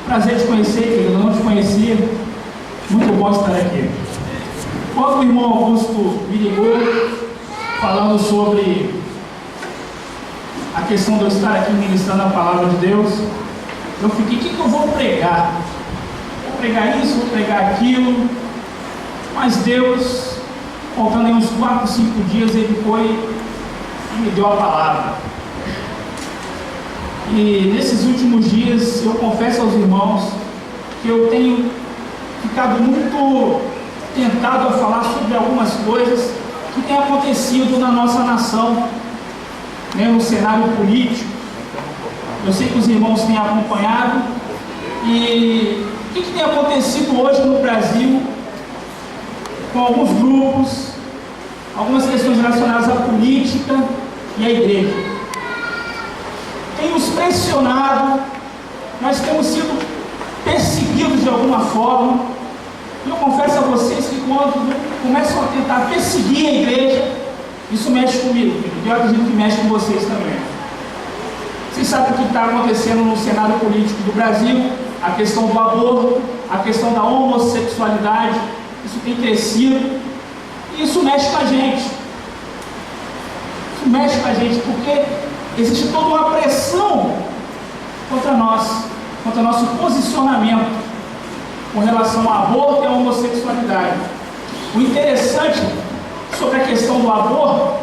Prazer te conhecer, querido. Eu não te conhecia. Muito bom estar aqui. Quando o irmão Augusto me ligou, falando sobre a questão de eu estar aqui ministrando a palavra de Deus, eu fiquei, o que eu vou pregar? Vou pregar isso, vou pregar aquilo. Mas Deus, faltando em uns 4, 5 dias, Ele foi e me deu a palavra. E nesses últimos dias, eu confesso aos irmãos que eu tenho ficado muito tentado a falar sobre algumas coisas que têm acontecido na nossa nação, né, no cenário político. Eu sei que os irmãos têm acompanhado. E o que tem acontecido hoje no Brasil com alguns grupos, algumas questões relacionadas à política e à igreja? Tem nos pressionado, nós temos sido perseguidos de alguma forma. Eu confesso a vocês que quando começam a tentar perseguir a igreja, isso mexe comigo, e eu acredito que mexe com vocês também. Vocês sabem o que está acontecendo no cenário político do Brasil, a questão do aborto, a questão da homossexualidade, isso tem crescido, e isso mexe com a gente. Isso mexe com a gente, porque existe toda uma pressão contra nós, contra nosso posicionamento com relação ao aborto e à homossexualidade. O interessante sobre a questão do aborto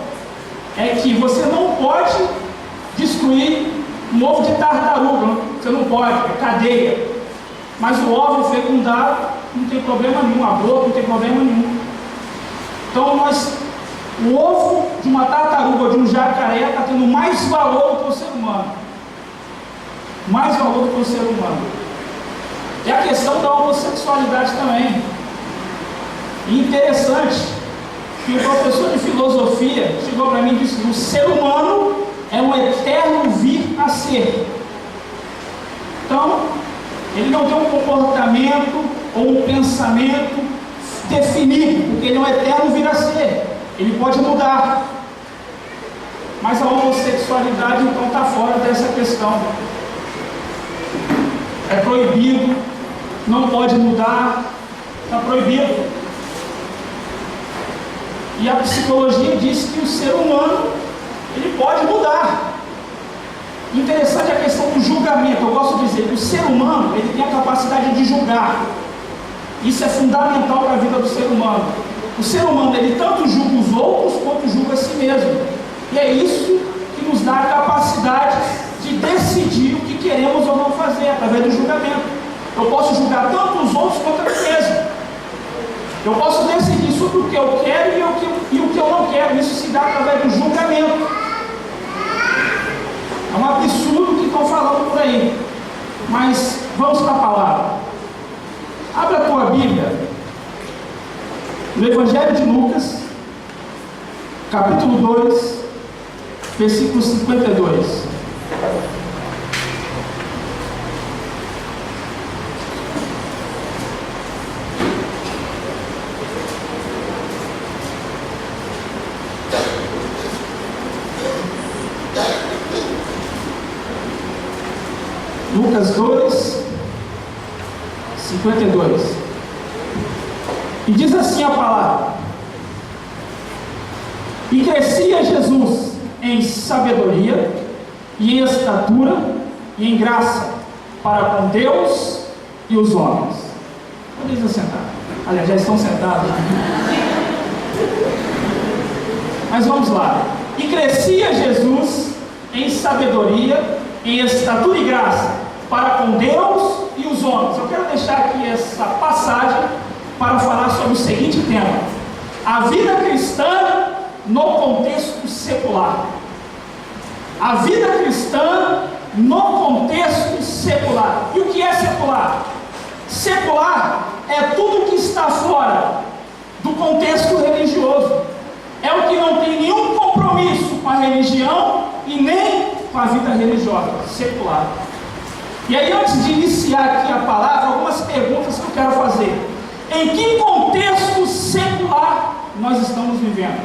é que você não pode destruir um ovo de tartaruga, você não pode, é cadeia. Mas o óvulo fecundado não tem problema nenhum, aborto não tem problema nenhum. Então o ovo de uma tartaruga ou de um jacaré está tendo mais valor do que o ser humano. Mais valor do que o ser humano. E a questão da homossexualidade também. E interessante que o professor de filosofia chegou para mim e disse que o ser humano é um eterno vir a ser. Então, ele não tem um comportamento ou um pensamento definido, porque ele é um eterno vir a ser. Ele pode mudar, mas a homossexualidade então está fora dessa questão. É proibido, não pode mudar, está proibido. E a psicologia diz que o ser humano ele pode mudar. Interessante a questão do julgamento. Eu gosto de dizer que o ser humano ele tem a capacidade de julgar. Isso é fundamental para a vida do ser humano. O ser humano, ele tanto julga os outros, quanto julga a si mesmo. E é isso que nos dá a capacidade de decidir o que queremos ou não fazer, através do julgamento. Eu posso julgar tanto os outros, quanto a mim mesmo. Eu posso decidir sobre o que eu quero e o que eu não quero. Isso se dá através do julgamento. É um absurdo o que estão falando por aí. Mas, vamos para a palavra. Abra a tua Bíblia no Evangelho de Lucas, capítulo 2, versículo 52. Lucas 2, 52. E diz assim a palavra: e crescia Jesus em sabedoria, e em estatura, e em graça, para com Deus e os homens. Podem sentar. Aliás, já estão sentados. Mas vamos lá. E crescia Jesus em sabedoria, em estatura e graça, para com Deus e os homens. Eu quero deixar aqui essa passagem para falar sobre o seguinte tema: a vida cristã no contexto secular. A vida cristã no contexto secular. E o que é secular? Secular é tudo que está fora do contexto religioso. É o que não tem nenhum compromisso com a religião e nem com a vida religiosa. Secular. E aí, antes de iniciar aqui a palavra, algumas perguntas que eu quero fazer. Em que contexto secular nós estamos vivendo?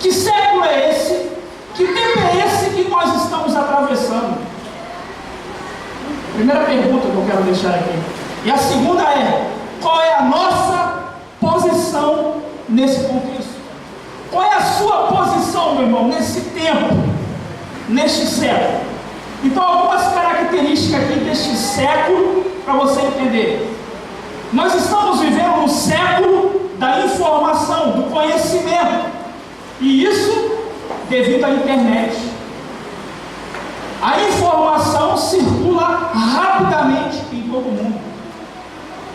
Que século é esse? Que tempo é esse que nós estamos atravessando? Primeira pergunta que eu quero deixar aqui. E a segunda é: qual é a nossa posição nesse contexto? Qual é a sua posição, meu irmão, nesse tempo, neste século? Então, algumas características aqui deste século para você entender. Nós estamos vivendo um século da informação, do conhecimento, e isso devido à internet. A informação circula rapidamente em todo o mundo,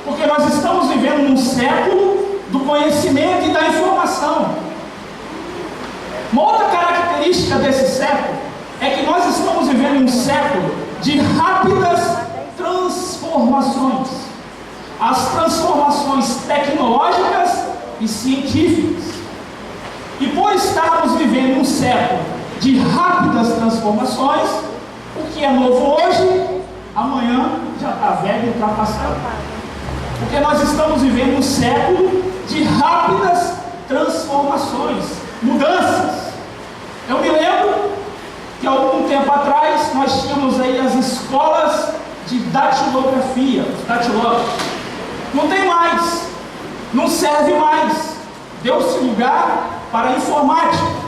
porque nós estamos vivendo num século do conhecimento e da informação. Uma outra característica desse século é que nós estamos vivendo um século de rápidas transformações. As transformações tecnológicas e científicas. E por estarmos vivendo um século de rápidas transformações, o que é novo hoje, amanhã já está velho e ultrapassado. Porque nós estamos vivendo um século de rápidas transformações, mudanças. Eu me lembro que há algum tempo atrás nós tínhamos aí as escolas de datilografia, os datilógrafos. Não tem mais, não serve mais, deu-se lugar para a informática.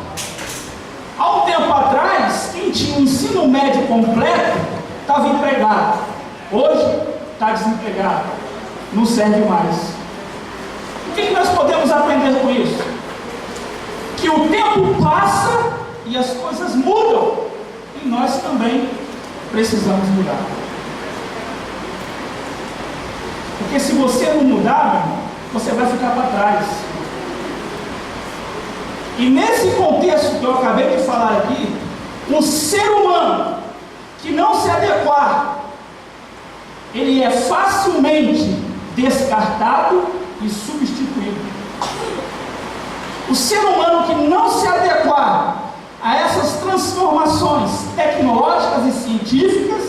Há um tempo atrás, quem tinha o ensino médio completo estava empregado, hoje está desempregado, não serve mais. O que nós podemos aprender com isso? Que o tempo passa e as coisas mudam, e nós também precisamos mudar. Porque se você não mudar, meu irmão, você vai ficar para trás. E nesse contexto que eu acabei de falar aqui, um ser humano que não se adequar, ele é facilmente descartado e substituído. O ser humano que não se adequar a essas transformações tecnológicas e científicas,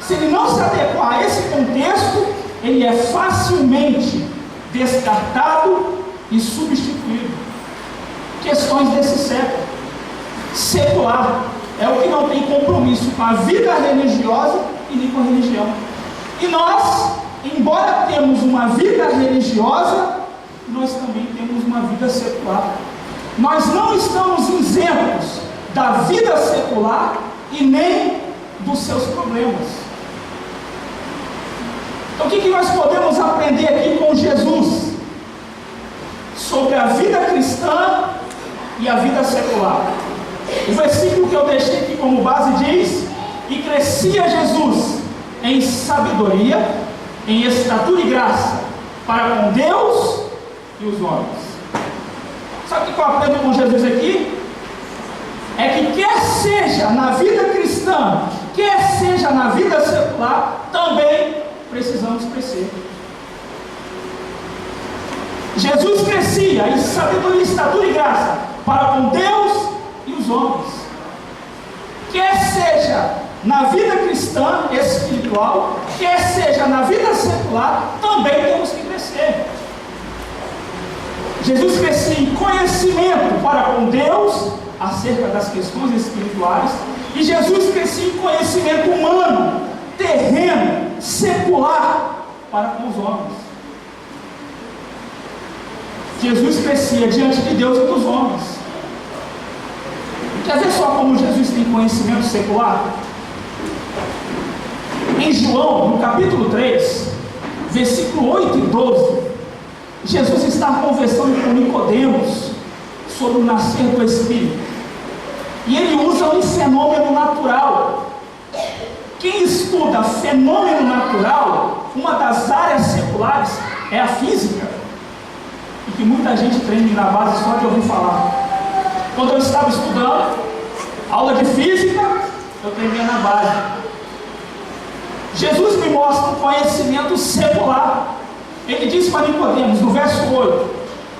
se ele não se adequar a esse contexto, ele é facilmente descartado e substituído. Questões desse século. Secular é o que não tem compromisso com a vida religiosa e nem com a religião. E nós, embora temos uma vida religiosa, nós também temos uma vida secular. Nós não estamos isentos da vida secular e nem dos seus problemas. Então, o que nós podemos aprender aqui com Jesus sobre a vida cristã e a vida secular? O versículo que eu deixei aqui como base diz: e crescia Jesus em sabedoria, em estatura e graça, para com Deus e os homens. Sabe o que eu aprendo com Jesus aqui? É que quer seja na vida cristã, quer seja na vida secular, também precisamos crescer. Jesus crescia em sabedoria, estatura e graça para com Deus e os homens. Quer seja na vida cristã espiritual, quer seja na vida secular, também temos que crescer. Jesus crescia em conhecimento para com Deus acerca das questões espirituais, e Jesus crescia em conhecimento humano, terreno, secular para com os homens. Jesus crescia diante de Deus e dos homens. Quer ver só como Jesus tem conhecimento secular? Em João, no capítulo 3, versículo 8 e 12, Jesus está conversando com Nicodemos sobre o nascer do Espírito. E ele usa um fenômeno natural. Quem estuda fenômeno natural, uma das áreas seculares é a física, e que muita gente treina na base só de ouvir falar. Quando eu estava estudando aula de física, eu treinei na base. Jesus me mostra um conhecimento secular. Ele diz para Nicodemos, no verso 8: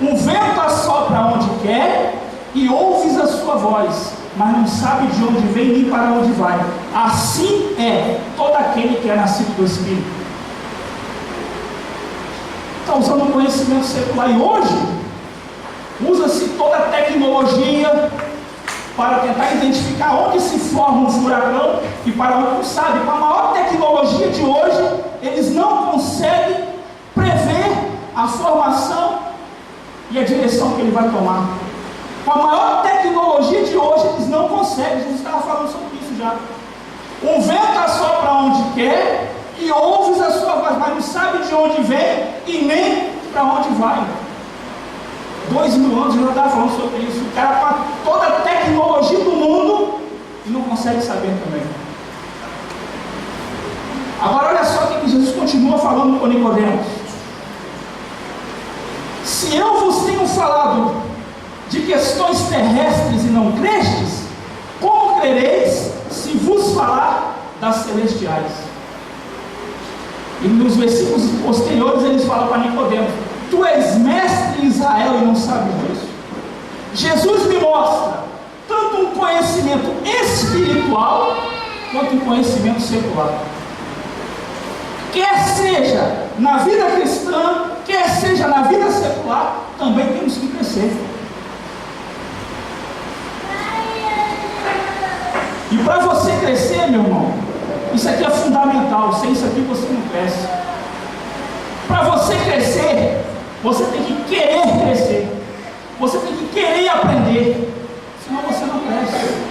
um vento assopra onde quer e ouves a sua voz, mas não sabe de onde vem nem para onde vai. Assim é todo aquele que é nascido do Espírito. Está usando um conhecimento secular. E hoje usa-se toda a tecnologia para tentar identificar onde se forma um furacão e para onde não sabe. Com a maior tecnologia de hoje, eles não conseguem prever a formação e a direção que ele vai tomar. Com a maior tecnologia de hoje, eles não conseguem. A gente estava falando sobre isso já. Um vento assopra onde quer e ouves a sua voz, mas não sabe de onde vem e nem para onde vai. 2000 anos eu já estava falando sobre isso. O cara com toda a tecnologia do mundo e não consegue saber também. Agora olha só o que Jesus continua falando com Nicodemos. Se eu vos tenho falado de questões terrestres e não crestes, como crereis se vos falar das celestiais? E nos versículos posteriores eles falam para Nicodemos: tu és mestre em Israel e não sabes disso? Jesus me mostra tanto um conhecimento espiritual quanto um conhecimento secular. Quer seja na vida cristã, quer seja na vida secular, também temos que crescer. E para você crescer, meu irmão, isso aqui é fundamental. Sem isso aqui você não cresce. Para você crescer, você tem que querer crescer. Você tem que querer aprender. Senão você não cresce.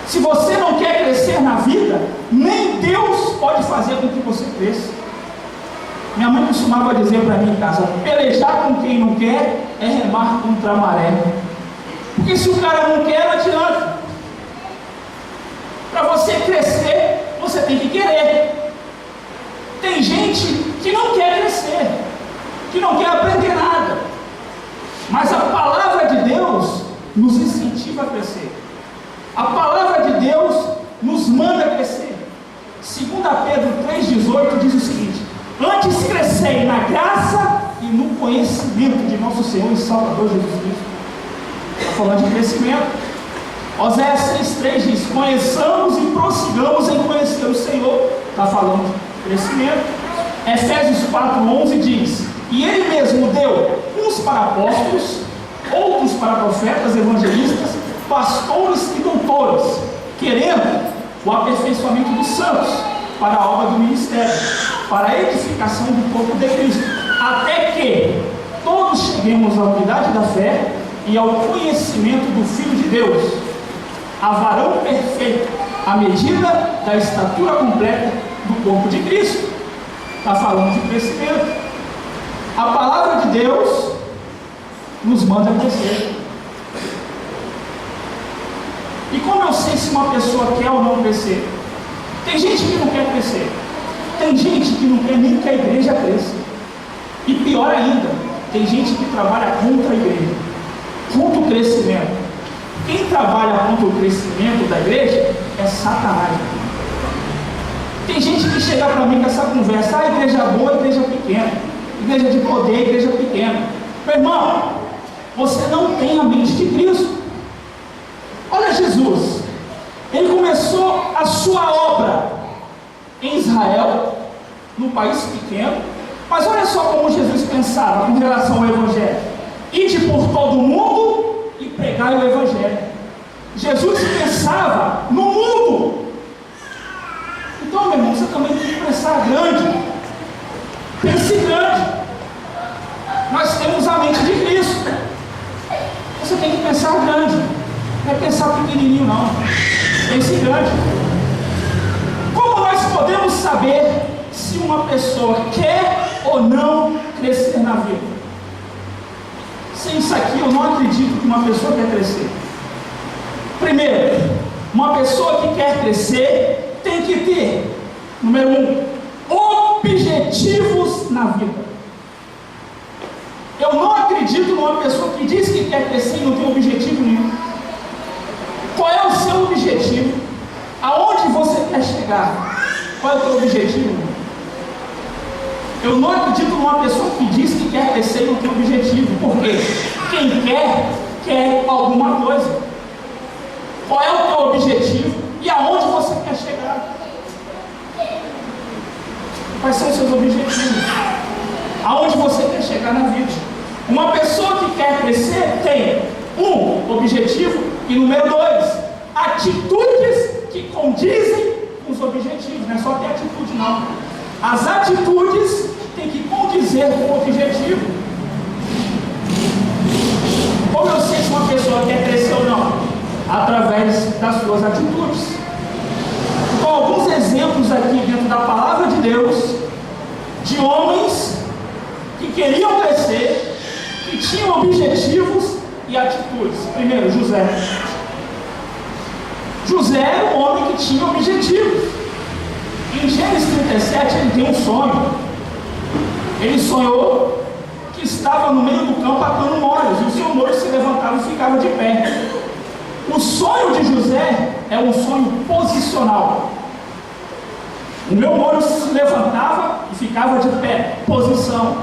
Se você não quer crescer na vida, nem Deus pode fazer com que você cresça. Minha mãe costumava dizer para mim em casa: pelejar com quem não quer é remar contra a maré. Porque se o cara não quer, não adianta. Para você crescer, você tem que querer. Tem gente que não quer crescer, que não quer aprender nada. Mas a palavra de Deus nos incentiva a crescer. A palavra de Deus nos manda crescer. 2 Pedro 3,18 diz o seguinte: antes crescei na graça e no conhecimento de nosso Senhor e Salvador Jesus Cristo. Está falando de crescimento. Oséias 6,3 diz: conheçamos e prossigamos em conhecer o Senhor. Está falando de crescimento. Efésios 4,11 diz: e Ele mesmo deu uns para apóstolos, outros para profetas, evangelistas, pastores e doutores, querendo o aperfeiçoamento dos santos, para a obra do ministério, para a edificação do corpo de Cristo, até que todos cheguemos à unidade da fé e ao conhecimento do Filho de Deus, a varão perfeito, à medida da estatura completa do corpo de Cristo. Está falando de crescimento. A palavra de Deus nos manda crescer. E como eu sei se uma pessoa quer ou não crescer? Tem gente que não quer crescer. Tem gente que não quer nem que a igreja cresça. E pior ainda, tem gente que trabalha contra a igreja, contra o crescimento. Quem trabalha contra o crescimento da igreja é Satanás. Tem gente que chega para mim com essa conversa: a igreja boa, igreja pequena, igreja de poder, igreja pequena. Meu irmão, você não tem a mente de Cristo. Olha Jesus, ele começou a sua obra em Israel, num país pequeno, mas olha só como Jesus pensava com relação ao Evangelho: ide por todo o mundo e pregai o Evangelho. Jesus pensava no mundo. Então, meu irmão, você também tem que pensar grande. Pense grande. Nós temos a mente de Cristo. Você tem que pensar grande. Não é pensar pequenininho, não. Pense grande. Como nós podemos saber se uma pessoa quer ou não crescer na vida? Sem isso aqui, eu não acredito que uma pessoa quer crescer. Primeiro, uma pessoa que quer crescer tem que ter, número 1, objetivos na vida. Eu não acredito numa pessoa que diz que quer crescer e não tem objetivo nenhum. Qual é o seu objetivo? Aonde você quer chegar? Qual é o seu objetivo? Eu não acredito numa pessoa que diz que quer crescer e não tem objetivo. Por quê? Quem quer alguma coisa. Qual é o teu objetivo e aonde você quer chegar? Quais são os seus objetivos? Aonde você quer chegar na vida? Uma pessoa que quer crescer tem um objetivo E número 2, atitudes que condizem com os objetivos. Não é só ter atitude, não. As atitudes têm que condizer com o objetivo. Como eu sei se uma pessoa quer crescer ou não? Através das suas atitudes. Com alguns exemplos aqui dentro da palavra de Deus, de homens que queriam crescer, que tinham objetivos e atitudes. Primeiro, José. José era um homem que tinha objetivos. Em Gênesis 37, ele tem um sonho. Ele sonhou que estava no meio do campo atando molhos, e o seu molho se levantava e ficava de pé. O sonho de José é um sonho posicional. O meu molho se levantava e ficava de pé. Posição.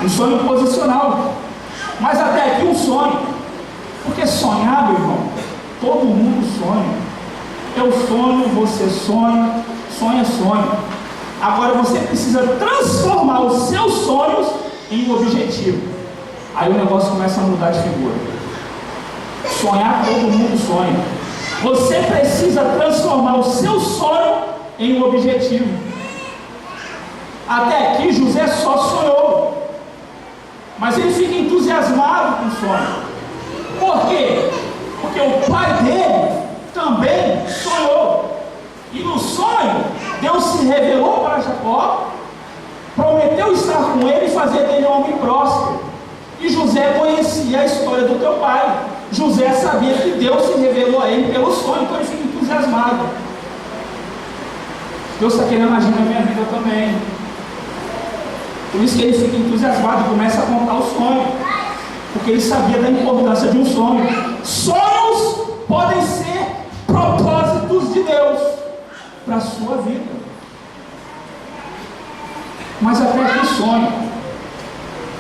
Um sonho posicional. Mas até aqui um sonho. Porque sonhar, meu irmão, todo mundo sonha. Eu sonho, você sonha, sonha. Agora você precisa transformar os seus sonhos em um objetivo. Aí o negócio começa a mudar de figura. Sonhar, todo mundo sonha. Você precisa transformar o seu sonho em um objetivo. Até aqui José só sonhou. Mas ele fica entusiasmado com o sonho. Por quê? Porque o pai dele também sonhou. E no sonho, Deus se revelou para Jacó, prometeu estar com ele e fazer dele um homem próspero. E José conhecia a história do teu pai. José sabia que Deus se revelou a ele pelo sonho, então ele fica entusiasmado. Deus está querendo agir na minha vida também. Por isso que ele fica entusiasmado e começa a contar o sonho. Porque ele sabia da importância de um sonho. Sonhos podem ser propósitos de Deus para a sua vida. Mas até que sonho.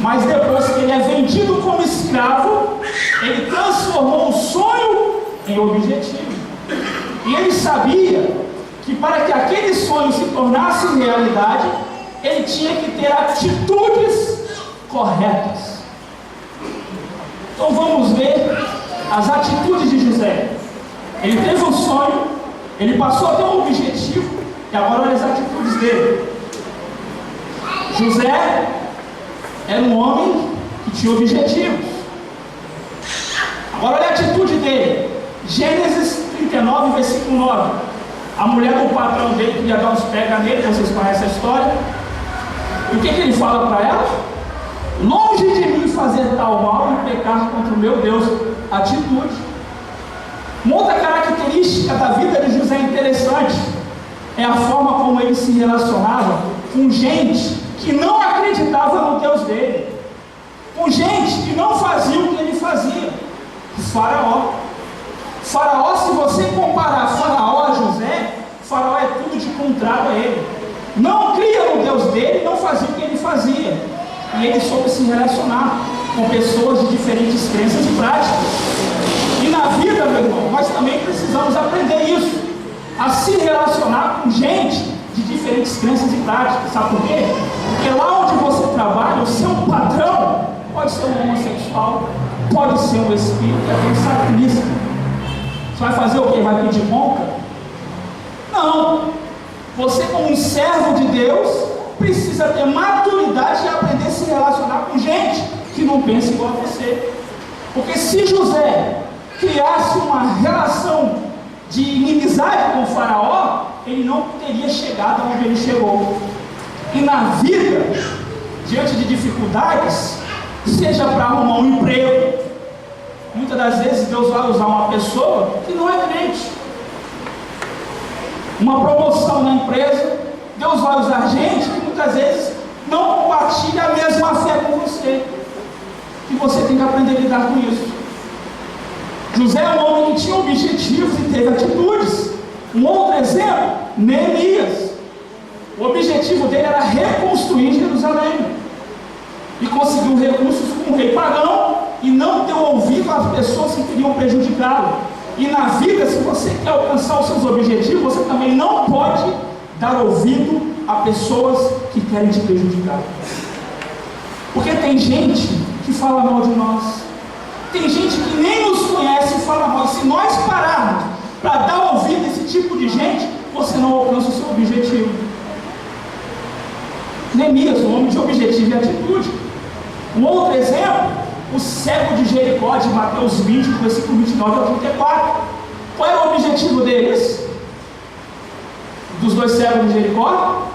Mas depois que ele é vendido como escravo, ele transformou o sonho em objetivo. E ele sabia que para que aquele sonho se tornasse realidade, ele tinha que ter atitudes corretas. Então vamos ver as atitudes de José. Ele teve um sonho, ele passou a ter um objetivo, e agora olha as atitudes dele. José era um homem que tinha objetivos. Agora olha a atitude dele. Gênesis 39, versículo 9. A mulher do patrão dele queria dar uns pega nele, vocês conhecem a história. E o que ele fala para ela? Longe de mim fazer tal mal e pecar contra o meu Deus. Atitude. Uma outra característica da vida de José interessante é a forma como ele se relacionava com gente que não acreditava no Deus dele, com gente que não fazia o que ele fazia. Faraó. Faraó, se você comparar Faraó a José, Faraó é tudo de contrário a ele. Não cria no Deus dele, não fazia o que ele fazia. E ele soube se relacionar com pessoas de diferentes crenças e práticas. E na vida, meu irmão, nós também precisamos aprender isso, a se relacionar com gente de diferentes crenças e práticas. Sabe por quê? Porque lá onde você trabalha, o seu patrão pode ser um homossexual, pode ser um espírito, até um satanista. Você vai fazer o quê? Vai pedir conta? Não. Você, como um servo de Deus, precisa ter maturidade e aprender a se relacionar com gente que não pensa igual a você. Porque se José criasse uma relação de inimizade com o Faraó, ele não teria chegado onde ele chegou. E na vida, diante de dificuldades, seja para arrumar um emprego, muitas das vezes Deus vai usar uma pessoa que não é crente. Uma promoção na empresa, Deus vai usar gente que muitas vezes não compartilha a mesma fé com você. E você tem que aprender a lidar com isso. José é um homem que tinha objetivos e teve atitudes. Um outro exemplo, Neemias. O objetivo dele era reconstruir Jerusalém. E conseguiu recursos com o rei pagão e não deu ouvido às pessoas que queriam prejudicá-lo. E na vida, se você quer alcançar os seus objetivos, você também não pode dar ouvido a pessoas que querem te prejudicar. Porque tem gente que fala mal de nós. Tem gente que nem nos conhece e fala mal. Se nós pararmos para dar ouvido a esse tipo de gente, você não alcança o seu objetivo. Neemias, um homem de objetivo e atitude. Um outro exemplo, o cego de Jericó, de Mateus 20, versículo 29 ao 34. Qual era o objetivo deles? Dos dois cegos de Jericó?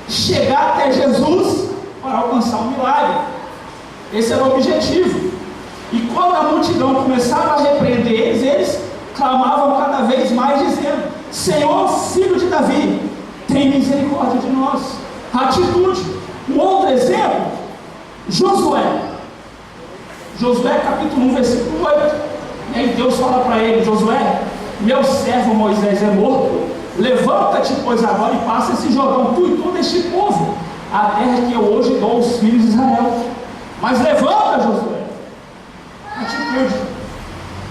Chegar até Jesus para alcançar um milagre. Esse era o objetivo. E quando a multidão começava a repreender eles clamavam cada vez mais, dizendo: Senhor, filho de Davi, tem misericórdia de nós. Atitude. Um outro exemplo, Josué. Josué capítulo 1, versículo 8. E aí Deus fala para ele: Josué, meu servo Moisés é morto, levanta-te, pois, agora, e passa esse Jordão, tu e todo este povo, a terra que eu hoje dou aos filhos de Israel. Mas levanta, Josué. Atitude.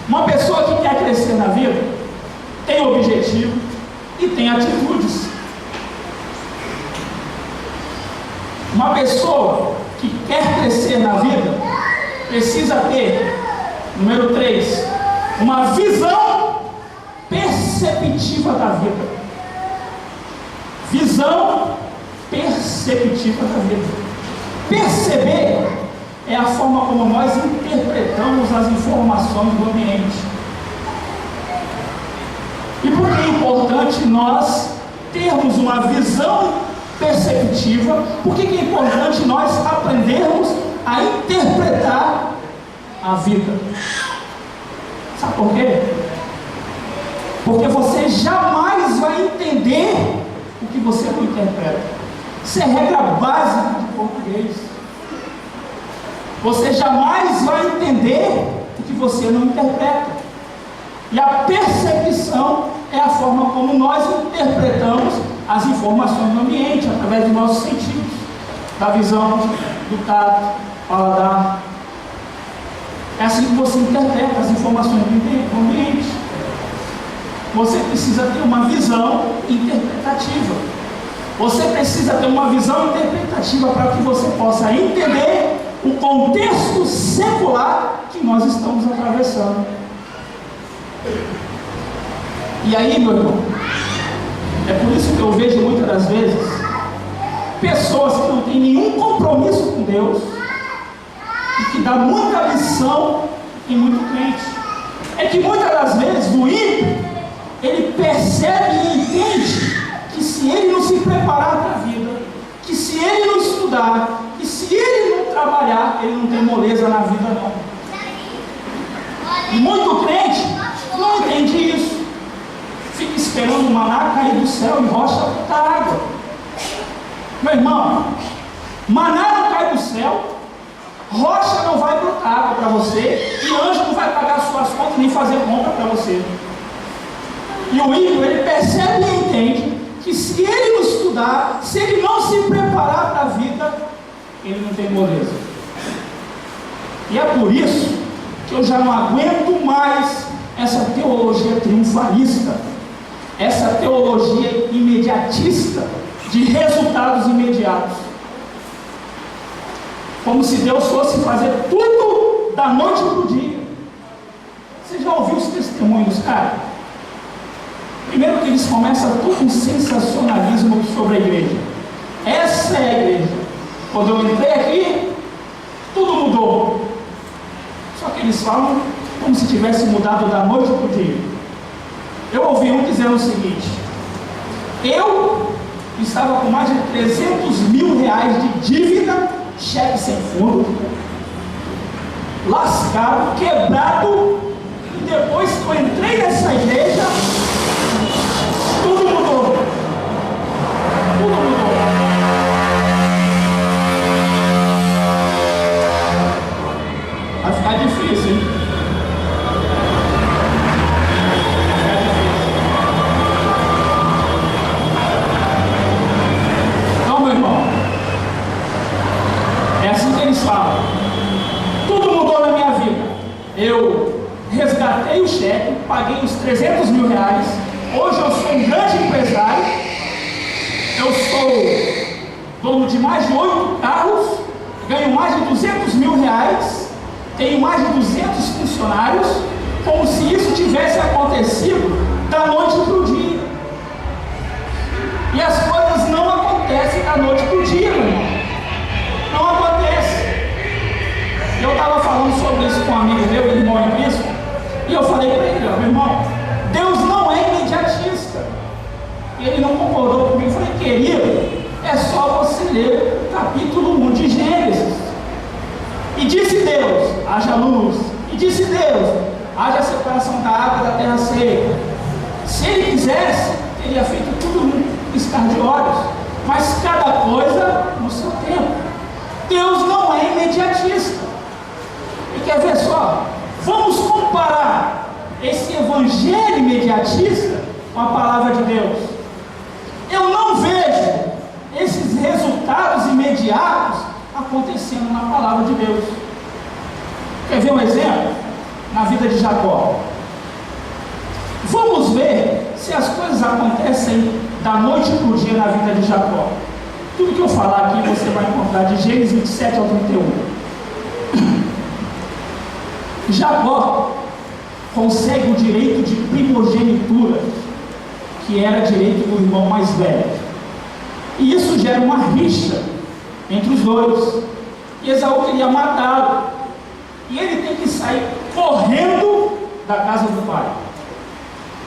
Uma pessoa que quer crescer na vida tem objetivo e tem atitudes. Uma pessoa que quer crescer na vida precisa ter, número 3, uma visão perceptiva da vida. Visão perceptiva da vida. Perceber é a forma como nós interpretamos as informações do ambiente. E por que é importante nós termos uma visão perceptiva? Por que é importante nós aprendermos a interpretar a vida? Sabe por quê? Porque você jamais vai entender o que você não interpreta. Isso é regra básica de português. Você jamais vai entender o que você não interpreta. E a percepção é a forma como nós interpretamos as informações do ambiente, através dos nossos sentidos, da visão, do tato, paladar. É assim que você interpreta as informações do ambiente. Você precisa ter uma visão interpretativa. Você precisa ter uma visão interpretativa para que você possa entender o contexto secular que nós estamos atravessando. E aí, meu irmão, é por isso que eu vejo muitas das vezes pessoas que não têm nenhum compromisso com Deus e que dá muita lição em muito crente. É que muitas das vezes o ímpio, ele percebe e entende que se ele não se preparar para a vida, que se ele não estudar, que se ele não trabalhar, ele não tem moleza na vida não. E muito crente não entende isso. Fica esperando o maná cair do céu e rocha botar água. Meu irmão, maná não cai do céu, rocha não vai brotar água para você, e anjo não vai pagar suas contas nem fazer compra para você. E o ímpio, ele percebe e entende que se ele não estudar, se ele não se preparar para a vida, ele não tem moleza. E é por isso que eu já não aguento mais essa teologia triunfalista, essa teologia imediatista, de resultados imediatos. Como se Deus fosse fazer tudo da noite para o dia. Você já ouviu os testemunhos dos caras? Primeiro que eles começam todo um sensacionalismo sobre a igreja. Essa é a igreja. Quando eu entrei aqui, tudo mudou. Só que eles falam como se tivesse mudado da noite para o dia. Eu ouvi um dizendo o seguinte: eu estava com mais de 300 mil reais de dívida, cheque sem fundo, lascado, quebrado, e depois que eu entrei nessa igreja, tudo mudou. Tudo mudou. Vai ficar difícil, hein? Então, meu irmão, é assim que eles falam. Tudo mudou na minha vida. Eu resgatei o cheque, paguei os 300 mil reais. Hoje eu sou um grande empresário. Eu sou dono de mais de 8 carros. Ganho mais de 200 mil reais. tenho mais de 200 funcionários, como se isso tivesse acontecido da noite para o dia. E as coisas não acontecem da noite para o dia, meu irmão. Não acontece. Eu estava falando sobre isso com um amigo meu, irmão em Cristo, e eu falei para ele, meu irmão, Deus não é imediatista. E ele não concordou comigo. Eu falei, querido, é só você ler o capítulo 1 de Gênesis. E disse Deus, haja luz. E disse Deus, haja separação da água da terra seca. Se ele quisesse, teria feito tudo num piscar de olhos. Mas cada coisa no seu tempo. Deus não é imediatista. E quer ver só? Vamos comparar esse evangelho imediatista com a palavra de Deus. Eu não vejo esses resultados imediatos acontecendo na palavra de Deus. Quer ver um exemplo? Na vida de Jacó. Vamos ver se as coisas acontecem da noite para o dia na vida de Jacó. Tudo que eu falar aqui você vai encontrar de Gênesis 27 ao 31. Jacó consegue o direito de primogenitura, que era direito do irmão mais velho. E isso gera uma rixa entre os dois. E Esaú queria matá-lo. E ele tem que sair correndo da casa do pai.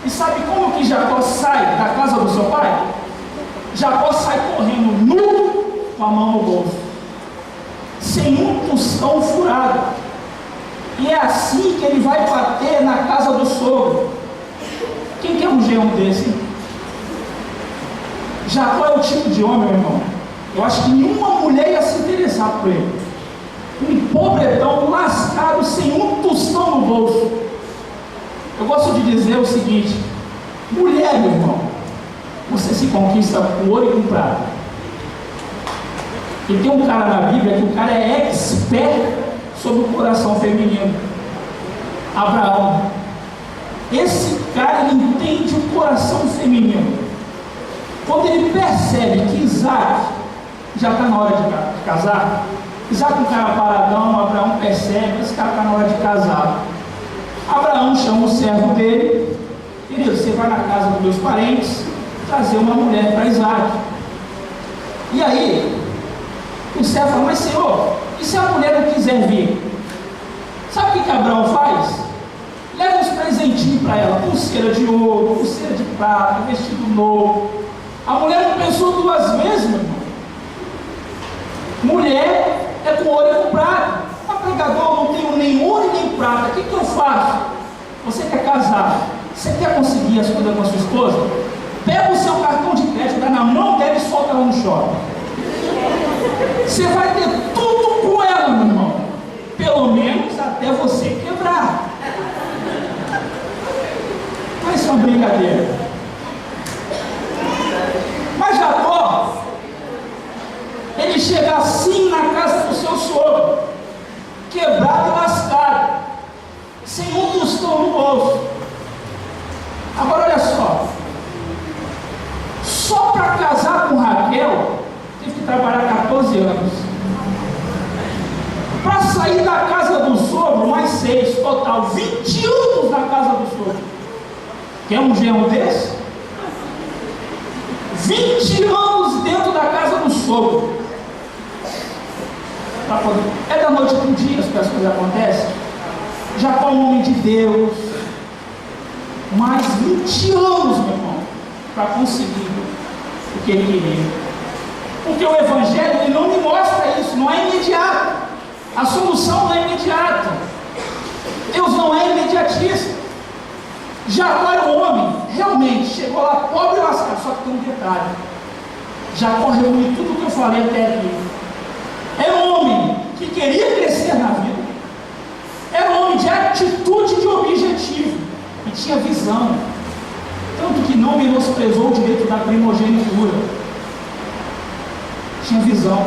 E sabe como que Jacó sai da casa do seu pai? Jacó sai correndo nu, com a mão no bolso, sem um tostão furado. E é assim que ele vai bater na casa do sogro. Quem quer um genro desse? Jacó é o tipo de homem, meu irmão. Eu acho que nenhuma mulher ia se interessar por ele. Um pobretão lascado, sem um tostão no bolso. Eu gosto de dizer o seguinte: mulher, meu irmão, você se conquista com ouro e com prata. E tem um cara na Bíblia que o cara é expert sobre o coração feminino. Abraão. Esse cara, ele entende o coração feminino. Quando ele percebe que Isaac já está na hora de casar, Isaac é um cara paradão, Abraão percebe que esse cara está na hora de casar. Abraão chama o servo dele, querido, você vai na casa dos meus parentes trazer uma mulher para Isaac. E aí, o servo fala, mas senhor, e se a mulher não quiser vir? Sabe o que Abraão faz? Leva uns presentinhos para ela, pulseira de ouro, pulseira de prata, vestido novo. A mulher não pensou duas vezes, meu irmão. Mulher é com ouro e com prata. Mas pregador, eu não tenho nem ouro e nem prata, o que eu faço? Você quer casar, você quer conseguir as coisas com a sua esposa? Pega o seu cartão de crédito, dá na mão dela e solta ela no shopping. Você vai ter tudo com ela, meu irmão. Pelo menos até você quebrar. Mas isso é uma brincadeira. Mas Jacó, ele chega assim na casa do seu sogro, quebrado e lascado, sem um tostão no bolso. Agora olha só para casar com Raquel, teve que trabalhar 14 anos. Para sair da casa do sogro, mais 6, total 20 anos na casa do sogro. Quer um genro desse? 20 anos dentro da casa do sogro. É da noite para o dia que as coisas acontecem. Jacó é um homem de Deus. Mais 20 anos, meu irmão, para conseguir o que ele queria. Porque o Evangelho, ele não me mostra isso, não é imediato. A solução não é imediata. Deus não é imediatista. Jacó era um homem, realmente, chegou lá pobre e lascado, só que tem um detalhe. Jacó reúne tudo o que eu falei até aqui. Era um homem que queria crescer na vida. Era um homem de atitude e de objetivo. E tinha visão. Tanto que não menosprezou o direito da primogenitura. Tinha visão.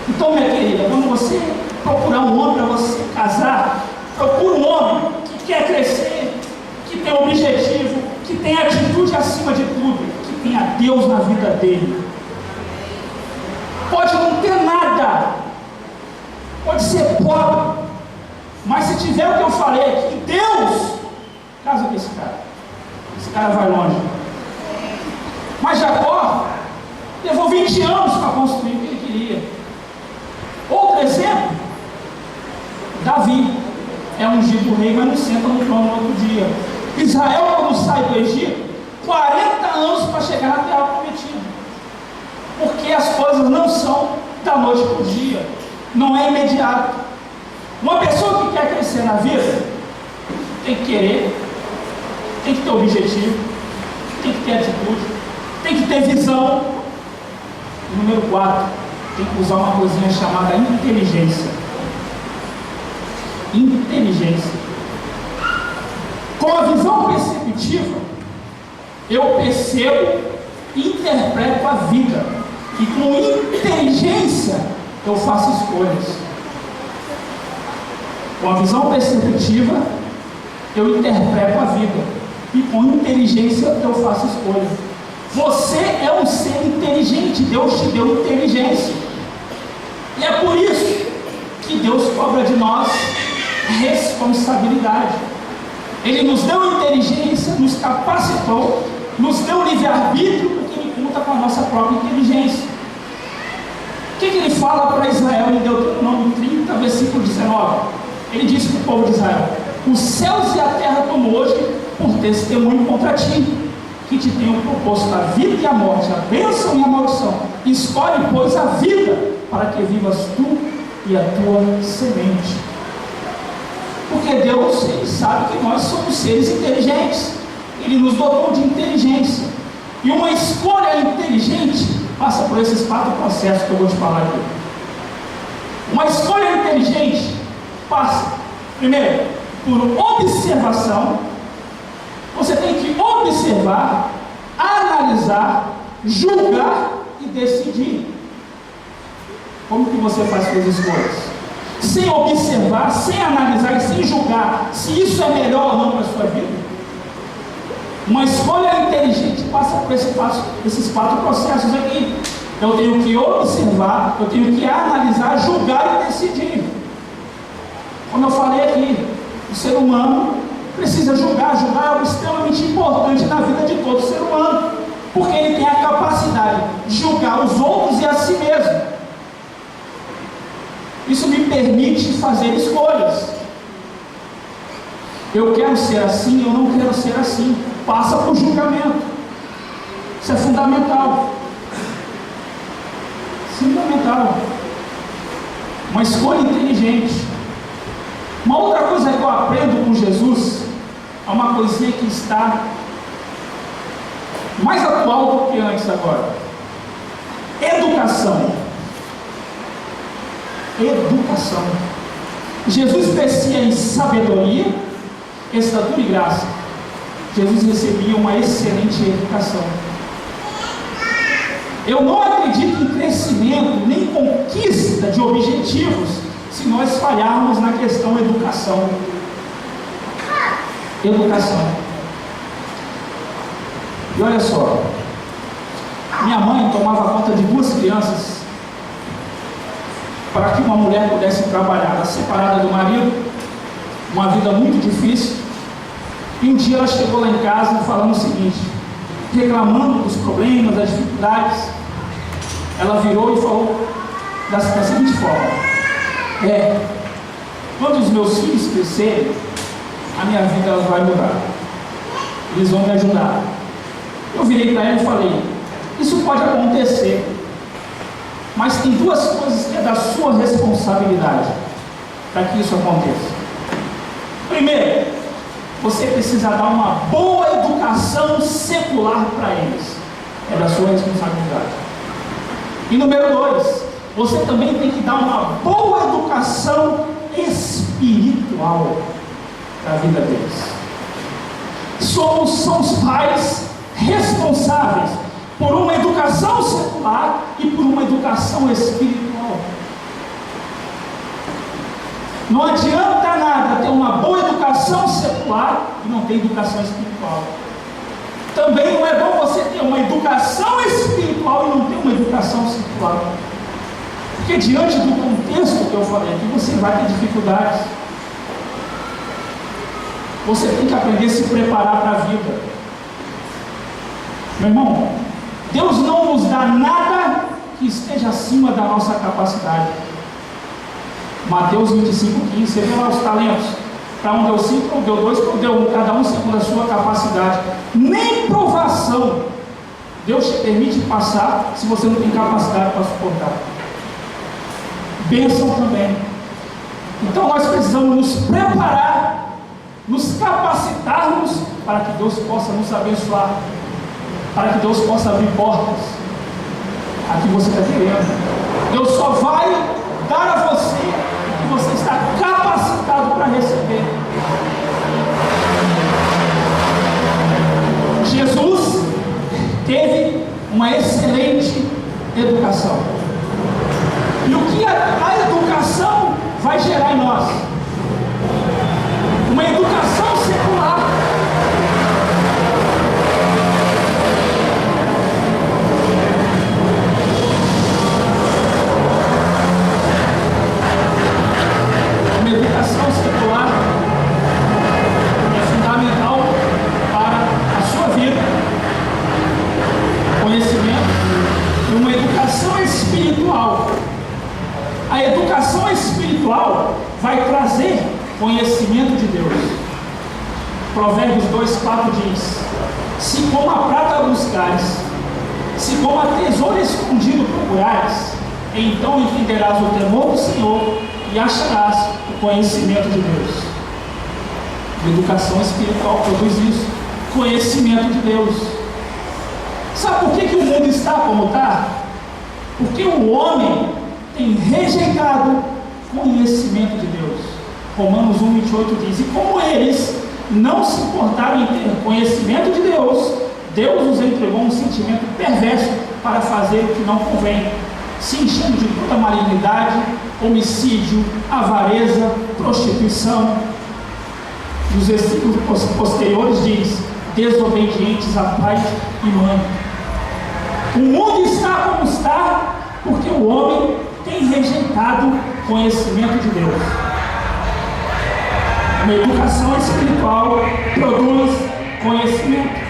Então, minha querida, quando você procurar um homem para você casar, procura um homem que quer crescer, que tem objetivo, que tem atitude acima de tudo, que tenha Deus na vida dele. Pode não ter nada, pode ser pobre, Mas se tiver o que eu falei aqui, Deus, casa com esse cara vai longe. Mas Jacó levou 20 anos para construir o que ele queria. Outro exemplo, Davi é ungido rei, mas não senta no trono no outro dia. Israel, quando sai do Egito, 40 anos para chegar na terra prometida. Porque as coisas não são da noite para o dia, não é imediato. Uma pessoa que quer crescer na vida tem que querer, tem que ter objetivo, tem que ter atitude, tem que ter visão. E número 4, tem que usar uma coisinha chamada inteligência. Inteligência. Com a visão perceptiva, eu percebo e interpreto a vida. E com inteligência, eu faço escolhas. Com a visão perceptiva, eu interpreto a vida. E com inteligência, eu faço escolhas. Você é um ser inteligente. Deus te deu inteligência. E é por isso que Deus cobra de nós responsabilidade. Ele nos deu inteligência, nos capacitou, nos deu livre-arbítrio, porque Ele conta com a nossa própria inteligência. O que Ele fala para Israel em Deuteronômio 30, versículo 19? Ele disse para o povo de Israel: os céus e a terra tomo hoje por testemunho contra ti, que te tenho proposto a vida e a morte, a bênção e a maldição. Escolhe, pois, a vida, para que vivas tu e a tua semente. Porque Deus, Ele sabe que nós somos seres inteligentes. Ele nos dotou de inteligência. E uma escolha inteligente passa por esses 4 processos que eu vou te falar aqui. Uma escolha inteligente passa, primeiro, por observação. Você tem que observar, analisar, julgar e decidir. Como que você faz suas escolhas? Sem observar, sem analisar e sem julgar se isso é melhor ou não para a sua vida. Uma escolha inteligente passa por esses 4 processos aqui. Eu tenho que observar, eu tenho que analisar, julgar e decidir. Como eu falei aqui, o ser humano precisa julgar. Julgar é algo extremamente importante na vida de todo ser humano, porque ele tem a capacidade de julgar os outros e a si mesmo. Isso me permite fazer escolhas. Eu quero ser assim, eu não quero ser assim. Passa por julgamento. Isso é fundamental. Fundamental. Uma escolha inteligente. Uma outra coisa que eu aprendo com Jesus é uma coisinha que está mais atual do que antes agora. Educação. Educação. Jesus crescia em sabedoria, estatura e graça. Jesus recebia uma excelente educação. Eu não acredito em crescimento nem conquista de objetivos se nós falharmos na questão educação. Educação. E olha só, minha mãe tomava conta de 2 crianças para que uma mulher pudesse trabalhar. Ela separada do marido, uma vida muito difícil. E um dia ela chegou lá em casa falando o seguinte, reclamando dos problemas, das dificuldades. Ela virou e falou da seguinte forma: quando os meus filhos crescerem, a minha vida vai mudar. Eles vão me ajudar. Eu virei para ela e falei: isso pode acontecer, mas tem 2 coisas que é da sua responsabilidade para que isso aconteça. Primeiro, você precisa dar uma boa educação secular para eles. É da sua responsabilidade. E número 2, você também tem que dar uma boa educação espiritual para a vida deles. São os pais responsáveis por uma educação secular e por uma educação espiritual. Não adianta nada ter uma boa educação secular e não ter educação espiritual. Também não é bom você ter uma educação espiritual e não ter uma educação secular. Porque diante do contexto que eu falei aqui, você vai ter dificuldades. Você tem que aprender a se preparar para a vida. Meu irmão, Deus não nos dá nada que esteja acima da nossa capacidade. Mateus 25:15, você vê lá os talentos. Para um deu 5, para um deu 2, para um deu 1, cada um segundo a sua capacidade. Nem provação Deus te permite passar se você não tem capacidade para suportar. Bênção também. Então nós precisamos nos preparar, nos capacitarmos para que Deus possa nos abençoar, para que Deus possa abrir portas a que você está querendo. Deus só vai dar a você o que você está capacitado para receber. Jesus teve uma excelente educação. E o que a educação vai gerar em nós? Uma educação secular. Uma educação secular é fundamental para a sua vida. Conhecimento e uma educação espiritual. A educação espiritual vai trazer conhecimento de Deus. Provérbios 2:4 diz: se como a prata buscares, se como a tesouro escondido procurares, então entenderás o temor do Senhor e acharás o conhecimento de Deus. A educação espiritual produz isso, conhecimento de Deus. Sabe por que o mundo está como está? Porque o homem tem rejeitado conhecimento de Deus. Romanos 1:28 diz: e como eles não se importaram em ter conhecimento de Deus, Deus os entregou um sentimento perverso para fazer o que não convém, se enchendo de toda malignidade, homicídio, avareza, prostituição. Nos versículos posteriores diz: desobedientes a pai e mãe. O mundo está como está porque o homem tem rejeitado conhecimento de Deus. Uma educação espiritual produz conhecimento.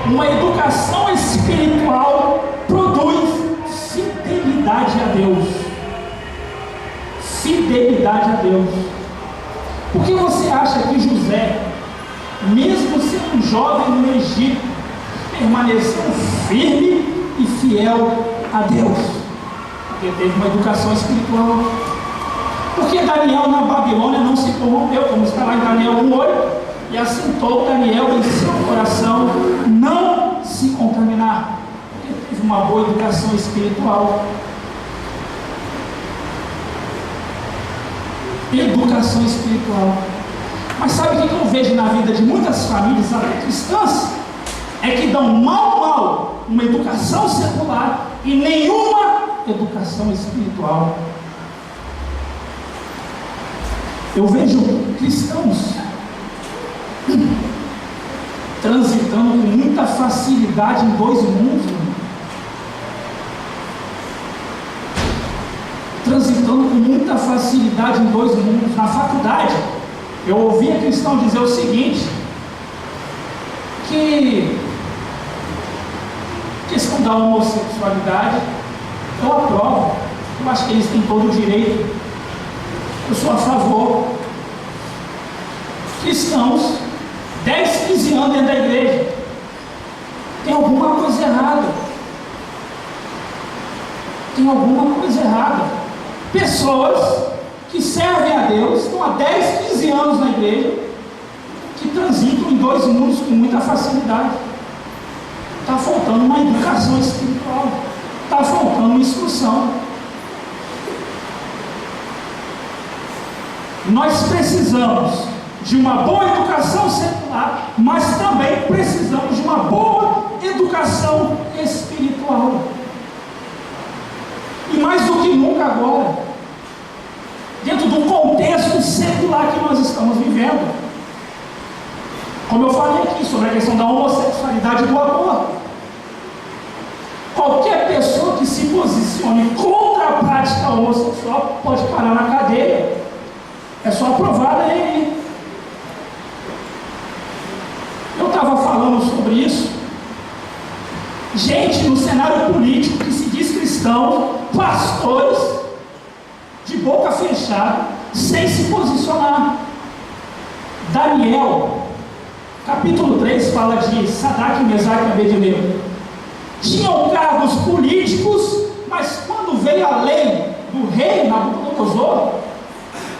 Uma educação espiritual produz fidelidade a Deus. Fidelidade a Deus. Por que você acha que José, mesmo sendo um jovem no Egito, permaneceu firme e fiel a Deus? Porque teve uma educação espiritual. Porque Daniel na Babilônia não se corrompeu, como está lá em Daniel 1:8, e assentou Daniel em seu coração não se contaminar, porque teve uma boa educação espiritual. Educação espiritual. Mas sabe o que eu vejo na vida de muitas famílias, até cristãs? É que dão mal uma educação secular e nenhuma educação espiritual. Eu vejo cristãos transitando com muita facilidade em dois mundos, transitando com muita facilidade em dois mundos. Na faculdade, eu ouvia cristão dizer o seguinte, que a questão da homossexualidade eu aprovo, eu acho que eles têm todo o direito, eu sou a favor. Cristãos, 10, 15 anos dentro da igreja, tem alguma coisa errada. Tem alguma coisa errada. Pessoas que servem a Deus, estão há 10, 15 anos na igreja, que transitam em dois mundos com muita facilidade. Está faltando uma educação espiritual, está faltando uma instrução. Nós precisamos de uma boa educação secular, mas também precisamos de uma boa educação espiritual. E mais do que nunca agora, dentro do contexto secular que nós estamos vivendo. Como eu falei aqui sobre a questão da homossexualidade e do aborto. Qualquer pessoa que se posicione contra a prática homossexual pode parar na cadeia. É só aprovada aí. estava falando sobre isso. Gente no cenário político que se diz cristão, pastores, de boca fechada, sem se posicionar. Daniel, capítulo 3, fala de Sadraque, Mesaque e Abednego. Tinham cargos políticos, mas quando veio a lei do rei Nabucodonosor,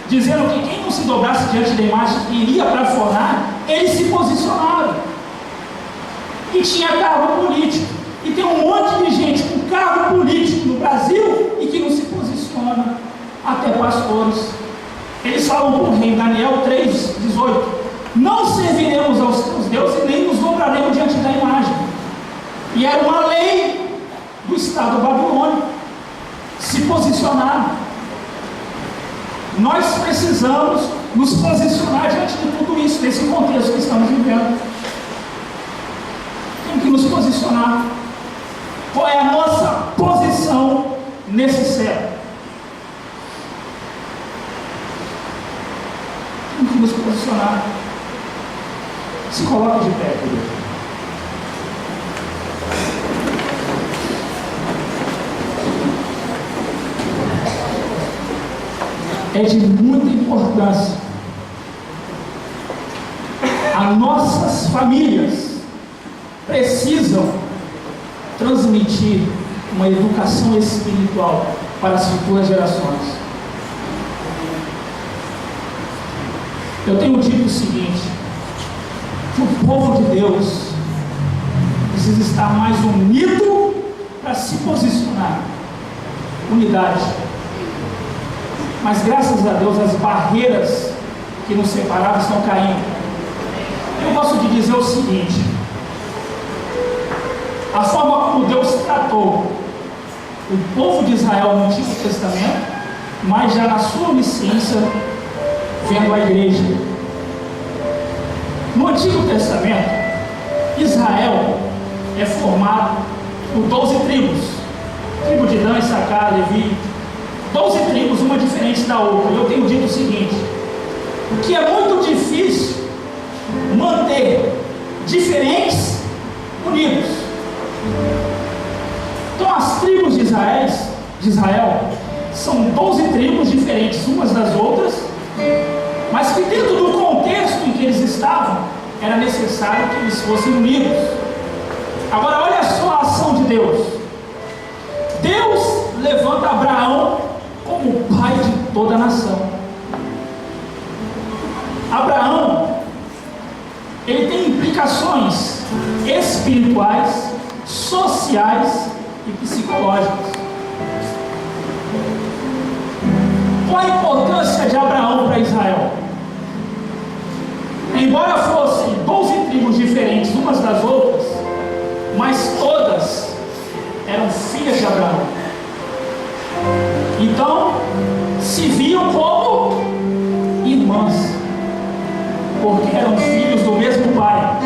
dizendo que quem não se dobrasse diante da imagem iria para fornar, eles se posicionaram. E tinha cargo político. E tem um monte de gente com cargo político no Brasil e que não se posiciona, até pastores. Eles falam para o rei, Daniel 3,18: não serviremos aos teus deuses e nem nos dobraremos diante da imagem. E era uma lei do Estado babilônico. Se posicionar. Nós precisamos nos posicionar diante de tudo isso, nesse contexto que estamos vivendo. Temos que nos posicionar. Qual é a nossa posição nesse céu? Temos que nos posicionar. Se coloque de pé, querido. É de muita importância. As nossas famílias precisam transmitir uma educação espiritual para as futuras gerações. Eu tenho dito o seguinte, que o povo de Deus precisa estar mais unido para se posicionar. Unidade. Mas graças a Deus as barreiras que nos separavam estão caindo. Eu gosto de dizer o seguinte: a forma como Deus tratou o povo de Israel no Antigo Testamento, mas já na sua onisciência vendo a igreja. No Antigo Testamento, Israel é formado por 12 tribos. Tribo de Dan, Issacar, Levi. 12 tribos, uma diferente da outra. Eu tenho dito o seguinte, que é muito difícil manter diferentes unidos. Então as tribos de Israel são 12 tribos diferentes umas das outras, mas que dentro do contexto em que eles estavam, era necessário que eles fossem unidos. Agora olha só a ação de Deus. Deus levanta Abraão como pai de toda a nação. Abraão, ele tem implicações espirituais, sociais e psicológicas. Qual a importância de Abraão para Israel? Embora fossem 12 tribos diferentes umas das outras, mas todas eram filhas de Abraão. Então, se viam como irmãs, porque eram filhos do mesmo pai.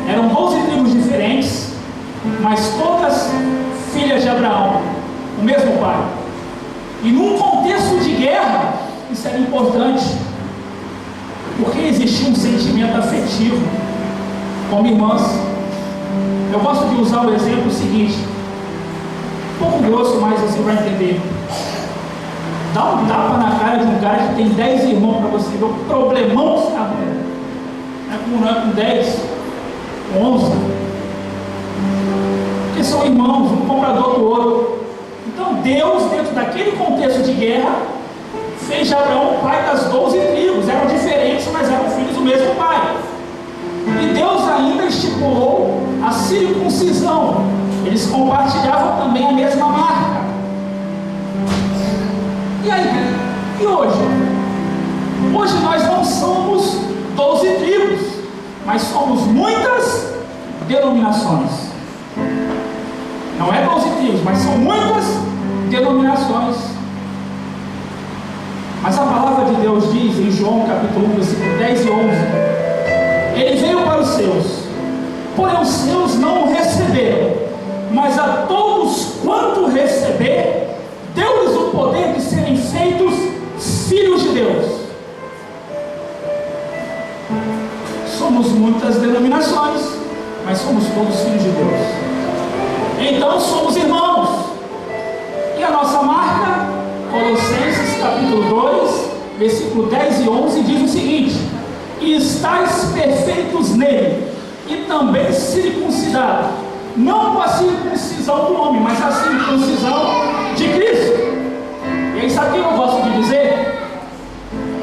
Eram 12 tribos diferentes, mas todas filhas de Abraão, o mesmo pai. E num contexto de guerra, isso era importante, porque existia um sentimento afetivo como irmãs. Eu gosto de usar o exemplo seguinte, um pouco grosso, mas você vai entender. Dá um tapa na cara de um cara que tem 10 irmãos para você ver o problemão que você arruma. Não é com 10, 11. Porque são irmãos, um comprador do outro. Então Deus, dentro daquele contexto de guerra, fez de Abraão o pai das 12 tribos. Eram diferentes, mas eram filhos do mesmo pai. E Deus ainda estipulou a circuncisão. Eles compartilhavam também a mesma marca. E aí? E hoje? Hoje nós não somos 12 tribos, mas somos muitas denominações. Não é 12 tribos, mas são muitas denominações. Mas a palavra de Deus diz em João capítulo 1, versículo 10 e 11: Ele veio para os seus, porém os seus não o receberam, mas a todos quanto receber, deu-lhes o poder de serem feitos filhos de Deus. somos muitas denominações, mas somos todos filhos de Deus. Então somos irmãos. E a nossa marca, Colossenses capítulo 2, versículo 10 e 11, diz o seguinte: e estáis perfeitos nele, e também circuncidados, não com a circuncisão do homem, mas a circuncisão de Cristo. E aí, sabe o que eu gosto de dizer?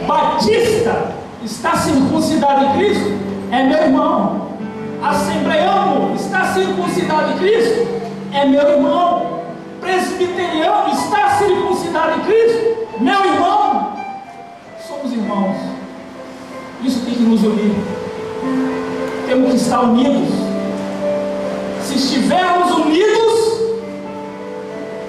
Batista está circuncidado em Cristo, é meu irmão. Assembleiano está circuncidado em Cristo, é meu irmão. Presbiteriano está circuncidado em Cristo, meu irmão. Somos irmãos. Isso tem que nos unir. Temos que estar unidos. Se estivermos unidos,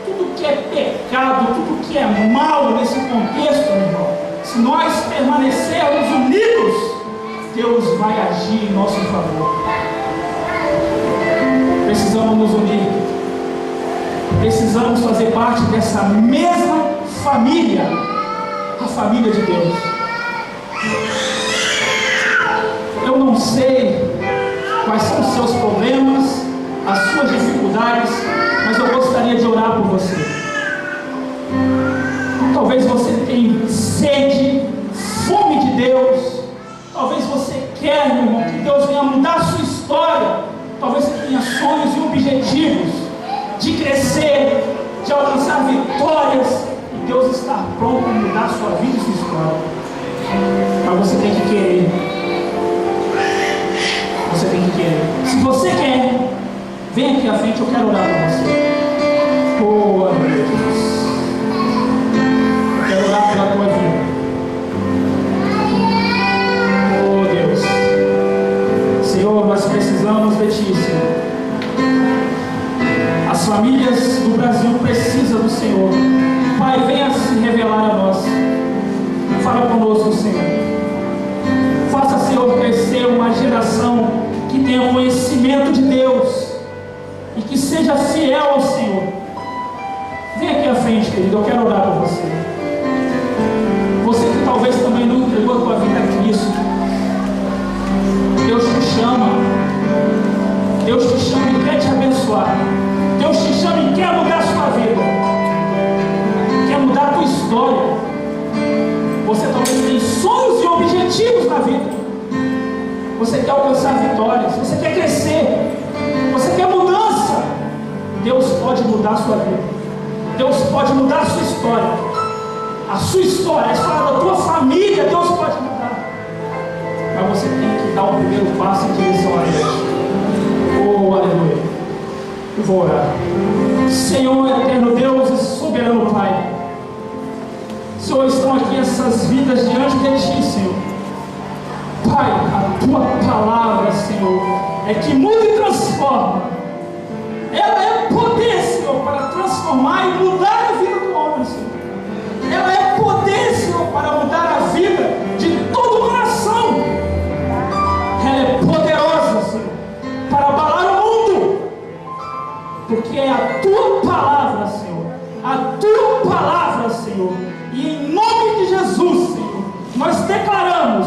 tudo que é pecado, tudo que é mal nesse contexto, meu irmão, se nós permanecermos unidos, Deus vai agir em nosso favor. Precisamos nos unir. Precisamos fazer parte dessa mesma família, a família de Deus. Eu não sei quais são os seus problemas, as suas dificuldades, mas eu gostaria de orar por você. Talvez você tenha sede, fome de Deus. Talvez você quer, meu irmão, que Deus venha mudar a sua história. Talvez você tenha sonhos e objetivos de crescer, de alcançar vitórias, e Deus está pronto para mudar a sua vida e sua história. Mas você tem que querer. Você tem que querer. Se você quer, vem aqui à frente, eu quero orar por você. Oh, Deus. Eu quero orar pela tua vida. Oh, Deus. Senhor, nós precisamos de Ti, Senhor. As famílias do Brasil precisam do Senhor. Pai, venha se revelar a nós. Fala conosco, Senhor. Faça, Senhor, crescer uma geração que tenha conhecimento de Deus e que seja fiel ao Senhor. Vem aqui à frente, querido, eu quero orar por você. Você que talvez também não entregou a tua vida a Cristo. Deus te chama. Deus te chama e quer te abençoar. Deus te chama e quer mudar a sua vida. Quer mudar a tua história. Você talvez tenha sonhos e objetivos na vida. Você quer alcançar vitórias. Você quer crescer. Você quer mudança. Deus pode mudar a sua vida. Deus pode mudar a sua história. A sua história, a história da tua família, Deus pode mudar. Mas você tem que dar o primeiro passo em direção a Deus. Oh, aleluia. Eu vou orar. Senhor, eterno Deus e soberano Pai, Senhor, estão aqui essas vidas diante de Ti, Senhor. Pai, a Tua palavra, Senhor, é que muda e transforma. Ela é poder, Senhor, para transformar e mudar a vida do homem, Senhor. Ela é poder, Senhor, para mudar a vida de toda uma nação. Ela é poderosa, Senhor, para abalar o mundo. Porque é a Tua palavra, Senhor. A Tua palavra, Senhor. E em nome de Jesus, Senhor, nós declaramos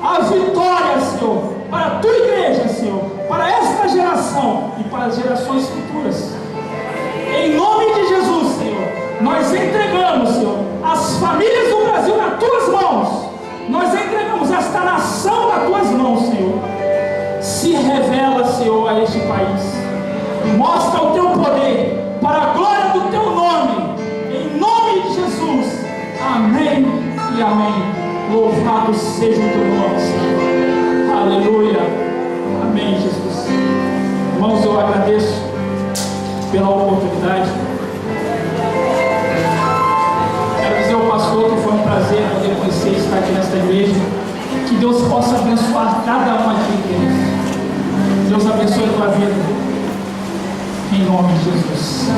a vitória, Senhor, para a Tua igreja, Senhor, para esta geração e para as gerações futuras. Em nome de Jesus, Senhor, nós entregamos, Senhor, as famílias do Brasil nas Tuas mãos. Nós entregamos esta nação nas Tuas mãos, Senhor. Se revela, Senhor, a este país. Mostra o Teu poder para a glória do Teu nome. Em nome de Jesus. Amém e amém. Louvado seja o Teu nome, Senhor. Aleluia. Amém, Jesus. Irmãos, eu agradeço pela oportunidade. Quero dizer ao pastor que foi um prazer poder conhecer e estar aqui nesta igreja. Que Deus possa abençoar cada um aqui, queridos. Deus abençoe a tua vida. Em nome de Jesus.